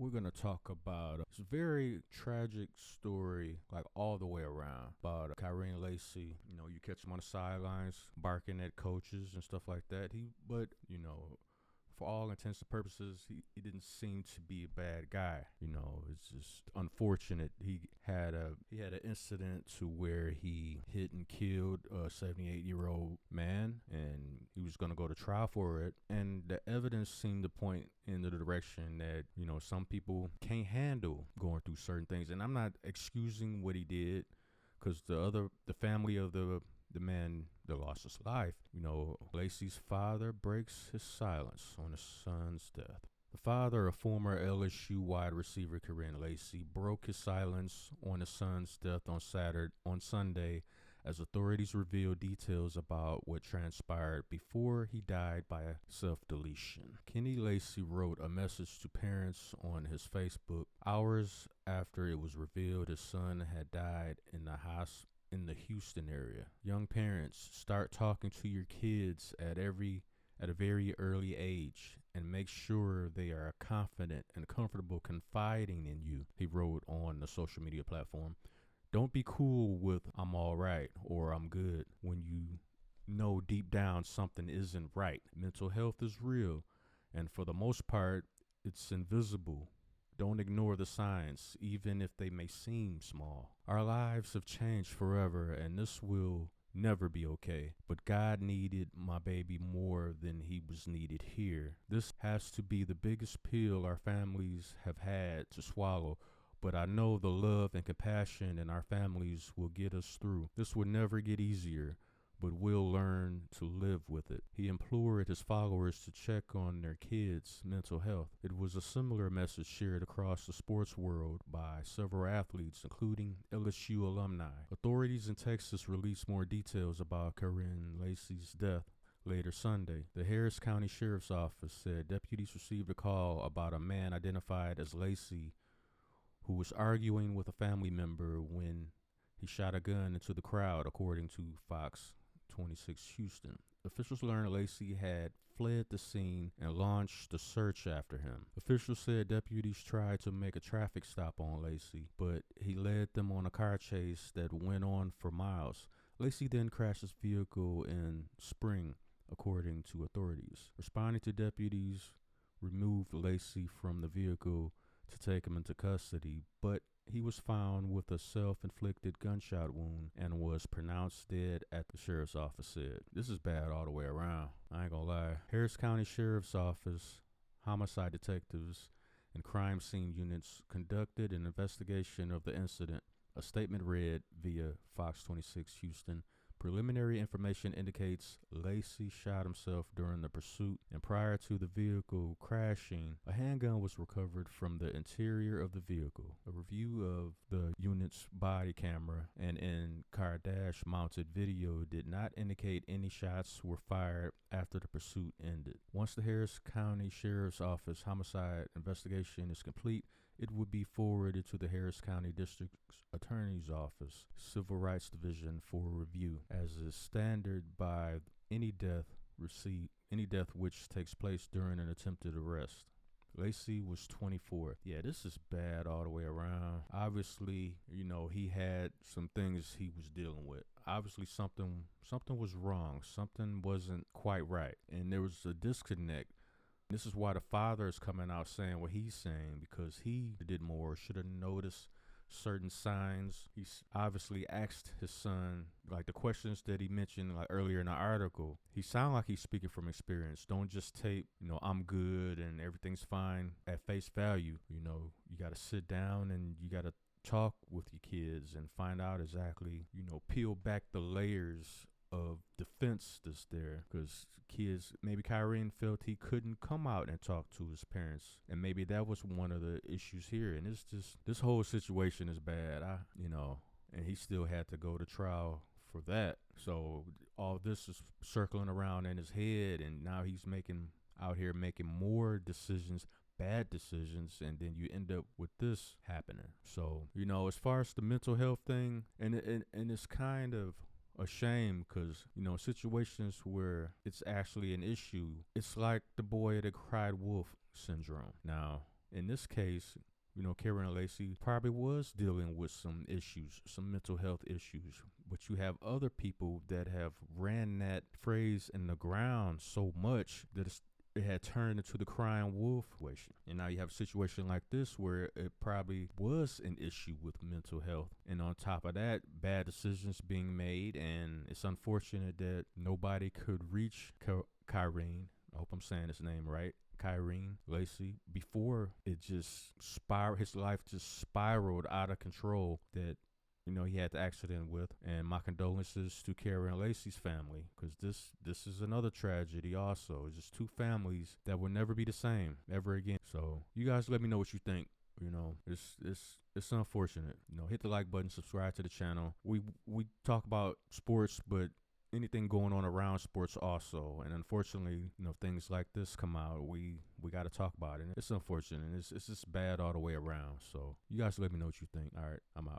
we're gonna talk about this very tragic story, like all the way around, about Kyren and Lacy. You catch him on the sidelines, barking at coaches and stuff like that. But for all intents and purposes, he didn't seem to be a bad guy. It's just unfortunate. He had an incident to where he hit and killed a 78-year-old man, and he was going to go to trial for it. And the evidence seemed to point in the direction that some people can't handle going through certain things. And I'm not excusing what he did, because the family of the man that lost his life, Lacy's father breaks his silence on his son's death. The father of former LSU wide receiver Kyren Lacy broke his silence on his son's death on Sunday, as authorities revealed details about what transpired before he died by self-deletion. Kenny Lacy wrote a message to parents on his Facebook hours after it was revealed his son had died in the Houston area. Young parents, start talking to your kids at a very early age, and make sure they are confident and comfortable confiding in you, he wrote on the social media platform. Don't be cool with "I'm all right" or "I'm good" when you know deep down something isn't right. Mental health is real, and for the most part, it's invisible. Don't ignore the signs, even if they may seem small. Our lives have changed forever, and this will never be okay. But God needed my baby more than he was needed here. This has to be the biggest pill our families have had to swallow. But I know the love and compassion in our families will get us through. This will never get easier, but we'll learn to live with it. He implored his followers to check on their kids' mental health. It was a similar message shared across the sports world by several athletes, including LSU alumni. Authorities in Texas released more details about Kyren Lacy's death later Sunday. The Harris County Sheriff's Office said deputies received a call about a man identified as Lacy who was arguing with a family member when he shot a gun into the crowd, according to Fox 26 Houston. Officials learned Lacy had fled the scene and launched a search after him. Officials said deputies tried to make a traffic stop on Lacy, but he led them on a car chase that went on for miles. Lacy then crashed his vehicle in Spring, according to authorities. Responding to deputies removed Lacy from the vehicle to take him into custody, but he was found with a self-inflicted gunshot wound and was pronounced dead, at the sheriff's office said. This is bad all the way around. I ain't gonna lie. Harris County Sheriff's Office, homicide detectives, and crime scene units conducted an investigation of the incident. A statement read via Fox 26 Houston. Preliminary information indicates Lacy shot himself during the pursuit, and prior to the vehicle crashing, a handgun was recovered from the interior of the vehicle. A review of the unit's body camera and in-car dash mounted video did not indicate any shots were fired after the pursuit ended. Once the Harris County Sheriff's Office homicide investigation is complete, it would be forwarded to the Harris County District Attorney's Office, Civil Rights Division, for review, as is standard by any death which takes place during an attempted arrest. Lacy was 24. Yeah, this is bad all the way around. Obviously, he had some things he was dealing with. Obviously, something was wrong. Something wasn't quite right, and there was a disconnect. This is why the father is coming out saying what he's saying, because he did more, should have noticed certain signs. He's obviously asked his son, like the questions that he mentioned like earlier in the article. He sounds like he's speaking from experience. Don't just tape, "I'm good and everything's fine" at face value. You got to sit down and you got to talk with your kids and find out exactly, peel back the layers of defense that's there, because kids, maybe Kyren felt he couldn't come out and talk to his parents, and maybe that was one of the issues here. And it's just, this whole situation is bad. And he still had to go to trial for that. So all this is circling around in his head, and now he's out here making more decisions, bad decisions, and then you end up with this happening. So as far as the mental health thing, and it's kind of a shame, because situations where it's actually an issue, it's like the boy that cried wolf syndrome. Now in this case, Kyren and Lacy probably was dealing with some issues, some mental health issues. But you have other people that have ran that phrase in the ground so much that it had turned into the crying wolf situation. And now you have a situation like this where it probably was an issue with mental health. And on top of that, bad decisions being made. And it's unfortunate that nobody could reach Kyren. I hope I'm saying his name right. Kyren Lacy before it just his life just spiraled out of control, that he had the accident with. And my condolences to Kyren Lacy's family, because this is another tragedy also. It's just two families that will never be the same ever again. So you guys let me know what you think. It's unfortunate. Hit the like button, subscribe to the channel. We talk about sports, but anything going on around sports also. And unfortunately, things like this come out, we got to talk about it. And it's unfortunate. It's just bad all the way around. So you guys let me know what you think. All right, I'm out.